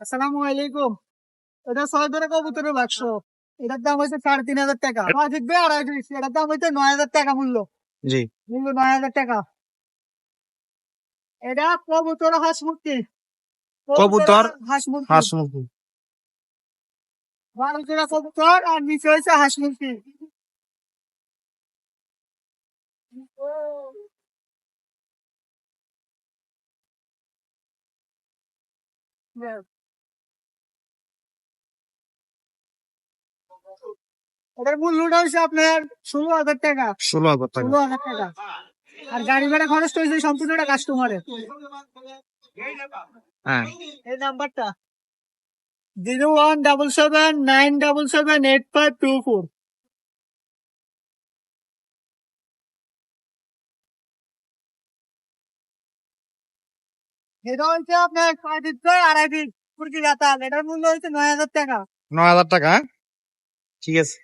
আসসালামু আলাইকুম। এটা 6 ধরে কবুতরের বাক্স। এটার দাম হচ্ছে 3,500 টাকা। জিতবে 2.5 এটার দাম হচ্ছে 9,000 টাকা মূল্য। জি। মূল্য 9,000 টাকা। এটা কবুতর হাঁস মুরগি। কবুতর হাঁস মুরগি। হাঁস মুরগি। 12 জোড়া কবুতর আর নিচে হয়েছে হাঁস মুরগি। এটার মূল্যটা হচ্ছে আপনার 16,000 টাকা। 16,000 টাকা। 16,000 টাকা। আর গাড়ি ভাড়া খরচ হয়েছে সম্পূর্ণটা কাস্টমারের। হ্যাঁ। এই নাম্বারটা 017779778524। এটা হচ্ছে আপনার 2.5 মুরগি জাতাল। এটার মূল্য হচ্ছে 9,000 টাকা। 9,000 টাকা। ঠিক আছে।